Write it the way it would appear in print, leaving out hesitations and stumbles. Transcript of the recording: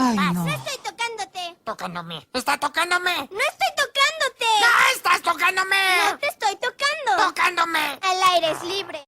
Ay, paz. no. No estoy tocándote. Tocándome. ¡Está tocándome! No estoy tocándote. ¡No estás tocándome! No te estoy tocando. ¡Tocándome! El aire es libre.